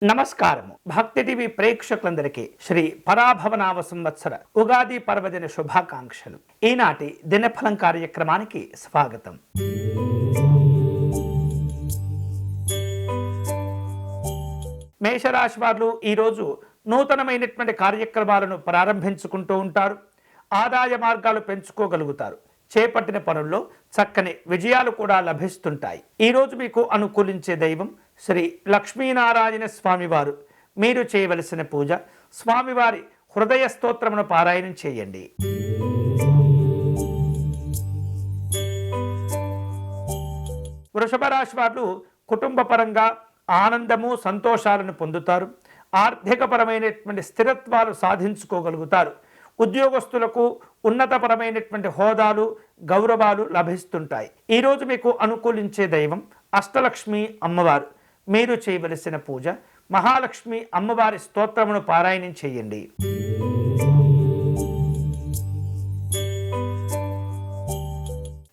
నమస్కారము. భక్తి టీవీ ప్రేక్షకులందరికీ శ్రీ పరాభవనామ సంవత్సర ఉగాది పర్వదిన శుభాకాంక్షలు. ఈనాటి దినఫలం కార్యక్రమానికి స్వాగతం. మేషరాశి వారు ఈరోజు నూతనమైనటువంటి కార్యక్రమాలను ప్రారంభించుకుంటూ ఉంటారు. ఆదాయ మార్గాలు పెంచుకోగలుగుతారు. చేపట్టిన పనుల్లో చక్కని విజయాలు కూడా లభిస్తుంటాయి. ఈరోజు మీకు అనుకూలించే దైవం శ్రీ లక్ష్మీనారాయణ స్వామివారు. మీరు చేయవలసిన పూజ స్వామివారి హృదయ స్తోత్రమును పారాయణం చేయండి. వృషభ రాశి వారు కుటుంబ పరంగా ఆనందము సంతోషాలను పొందుతారు. ఆర్థికపరమైనటువంటి స్థిరత్వాలు సాధించుకోగలుగుతారు. ఉద్యోగస్తులకు ఉన్నతపరమైనటువంటి హోదాలు గౌరవాలు లభిస్తుంటాయి. ఈరోజు మీకు అనుకూలించే దైవం అష్టలక్ష్మి అమ్మవారు. మీరు చేయవలసిన పూజ మహాలక్ష్మి అమ్మవారి స్తోత్రమును పారాయణం చేయండి.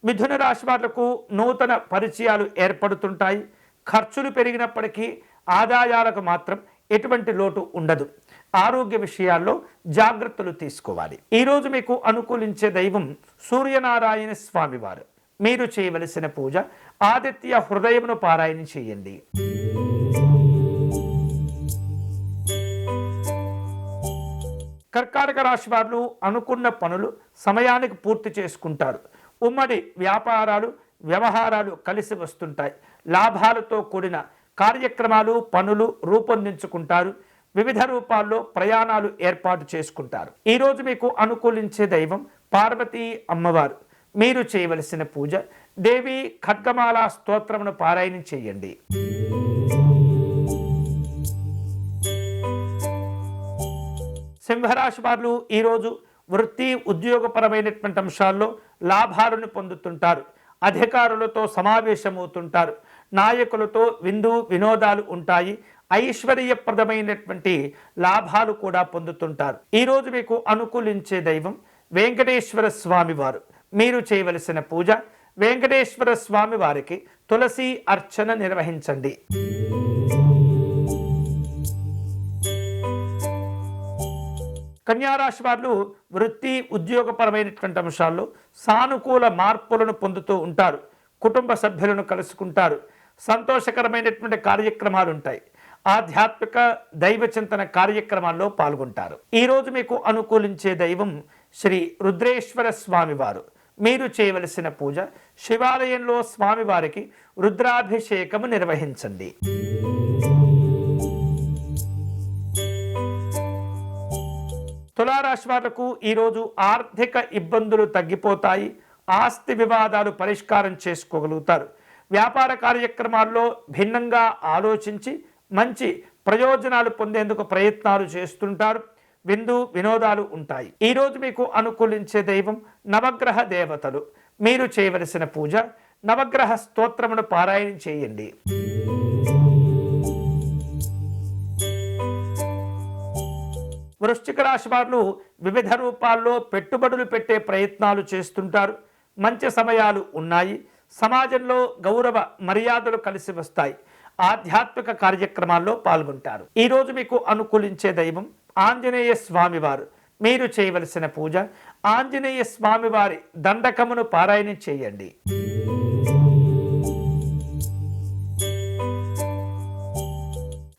మిథున రాశి వాళ్లకు నూతన పరిచయాలు ఏర్పడుతుంటాయి. ఖర్చులు పెరిగినప్పటికీ ఆదాయాలకు మాత్రం ఎటువంటి లోటు ఉండదు. ఆరోగ్య విషయాల్లో జాగ్రత్తలు తీసుకోవాలి. ఈరోజు మీకు అనుకూలించే దైవం సూర్యనారాయణ స్వామివారు. మీరు చేయవలసిన పూజ ఆదిత్య హృదయమును పారాయణం చేయండి. కర్కాటక రాశి వారు అనుకున్న పనులు సమయానికి పూర్తి చేసుకుంటారు. ఉమ్మడి వ్యాపారాలు వ్యవహారాలు కలిసి వస్తుంటాయి. లాభాలతో కూడిన కార్యక్రమాలు పనులు రూపొందించుకుంటారు. వివిధ రూపాల్లో ప్రయాణాలు ఏర్పాటు చేసుకుంటారు. ఈరోజు మీకు అనుకూలించే దైవం పార్వతీ అమ్మవారు. మీరు చేయవలసిన పూజ దేవి ఖడ్గమాల స్తోత్రమును పారాయణం చేయండి. సింహరాశి వారు ఈరోజు వృత్తి ఉద్యోగపరమైనటువంటి అంశాల్లో లాభాలను పొందుతుంటారు. అధికారులతో సమావేశమవుతుంటారు. నాయకులతో విందు వినోదాలు ఉంటాయి. ఐశ్వర్యప్రదమైనటువంటి లాభాలు కూడా పొందుతుంటారు. ఈరోజు మీకు అనుకూలించే దైవం వెంకటేశ్వర స్వామి వారు. మీరు చేయవలసిన పూజ వెంకటేశ్వర స్వామి వారికి తులసి అర్చన నిర్వహించండి. కన్యారాశి వారు వృత్తి ఉద్యోగపరమైనటువంటి అంశాల్లో సానుకూల మార్పులను పొందుతూ ఉంటారు. కుటుంబ సభ్యులను కలుసుకుంటారు. సంతోషకరమైనటువంటి కార్యక్రమాలు ఉంటాయి. ఆధ్యాత్మిక దైవ చింతన కార్యక్రమాల్లో పాల్గొంటారు. ఈరోజు మీకు అనుకూలించే దైవం శ్రీ రుద్రేశ్వర స్వామివారు. మీరు చేయవలసిన పూజ శివాలయంలో స్వామివారికి రుద్రాభిషేకము నిర్వహించండి. తులారాశి వాళ్లకు ఈరోజు ఆర్థిక ఇబ్బందులు తగ్గిపోతాయి. ఆస్తి వివాదాలు పరిష్కారం చేసుకోగలుగుతారు. వ్యాపార కార్యక్రమాల్లో భిన్నంగా ఆలోచించి మంచి ప్రయోజనాలు పొందేందుకు ప్రయత్నాలు చేస్తుంటారు. విందు వినోదాలు ఉంటాయి. ఈరోజు మీకు అనుకూలించే దైవం నవగ్రహ దేవతలు. మీరు చేయవలసిన పూజ నవగ్రహ స్తోత్రమును పారాయణం చేయండి. వృశ్చిక రాశి వారు వివిధ రూపాల్లో పెట్టుబడులు పెట్టే ప్రయత్నాలు చేస్తుంటారు. మంచి సమయాలు ఉన్నాయి. సమాజంలో గౌరవ మర్యాదలు కలిసి వస్తాయి. ఆధ్యాత్మిక కార్యక్రమాల్లో పాల్గొంటారు. ఈరోజు మీకు అనుకూలించే దైవం ఆంజనేయ స్వామివారు. మీరు చేయవలసిన పూజ ఆంజనేయ స్వామివారి దండకమును పారాయణం చేయండి.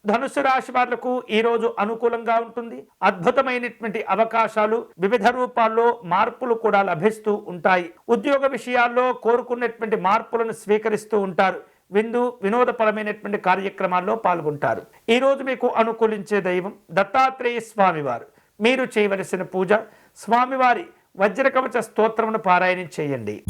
ధనుసు రాశి వాళ్లకు ఈరోజు అనుకూలంగా ఉంటుంది. అద్భుతమైనటువంటి అవకాశాలు వివిధ రూపాల్లో మార్పులు కూడా లభిస్తూ ఉంటాయి. ఉద్యోగ విషయాల్లో కోరుకున్నటువంటి మార్పులను స్వీకరిస్తూ ఉంటారు. విందు వినోదపరమైనటువంటి కార్యక్రమాల్లో పాల్గొంటారు. ఈరోజు మీకు అనుకూలించే దైవం దత్తాత్రేయ స్వామివారు. మీరు చేయవలసిన పూజ స్వామివారి వజ్రకవచ స్తోత్రమును పారాయణం చేయండి.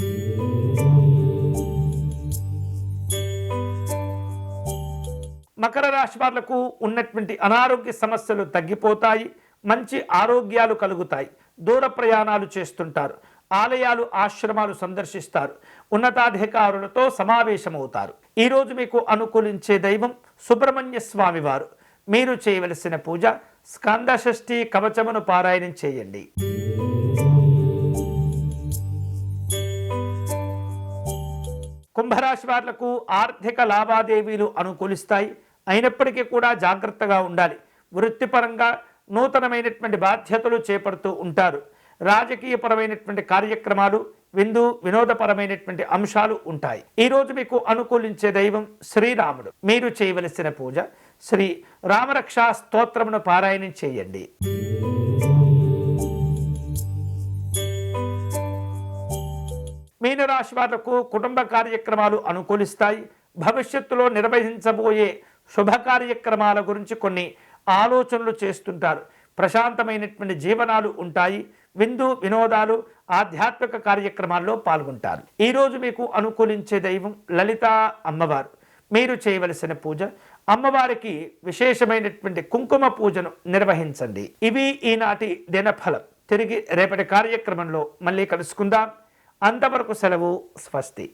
మకర రాశి వాళ్లకు ఉన్నటువంటి అనారోగ్య సమస్యలు తగ్గిపోతాయి. మంచి ఆరోగ్యాలు కలుగుతాయి. దూర ప్రయాణాలు చేస్తుంటారు. ఆలయాలు ఆశ్రమాలు సందర్శిస్తారు. ఉన్నతాధికారులతో సమావేశమవుతారు. ఈరోజు మీకు అనుకూలించే దైవం సుబ్రహ్మణ్య స్వామివారు. మీరు చేయవలసిన పూజ స్కంద షష్ఠి కవచమును పారాయణం చేయండి. కుంభరాశి వాళ్లకు ఆర్థిక లావాదేవీలు అనుకూలిస్తాయి. అయినప్పటికీ కూడా జాగ్రత్తగా ఉండాలి. వృత్తిపరంగా నూతనమైనటువంటి బాధ్యతలు చేపడుతూ ఉంటారు. రాజకీయపరమైనటువంటి కార్యక్రమాలు, వినోదపరమైనటువంటి అంశాలు ఉంటాయి. ఈరోజు మీకు అనుకూలించే దైవం శ్రీరాముడు. మీరు చేయవలసిన పూజ శ్రీ రామరక్షా స్తోత్రమును పారాయణం చేయండి. మీనరాశి వాళ్లకు కుటుంబ కార్యక్రమాలు అనుకూలిస్తాయి. భవిష్యత్తులో నిర్వహించబోయే శుభ కార్యక్రమాల గురించి కొన్ని ఆలోచనలు చేస్తుంటారు. ప్రశాంతమైనటువంటి జీవనాలు ఉంటాయి. వినోదాలు, ఆధ్యాత్మిక కార్యక్రమాల్లో పాల్గొంటారు. ఈరోజు మీకు అనుకూలించే దైవం లలితా అమ్మవారు. మీరు చేయవలసిన పూజ అమ్మవారికి విశేషమైనటువంటి కుంకుమ పూజను నిర్వహించండి. ఇవి ఈనాటి దినఫలం. తిరిగి రేపటి కార్యక్రమంలో మళ్ళీ కలుసుకుందాం. అంతవరకు సెలవు. స్వస్తి.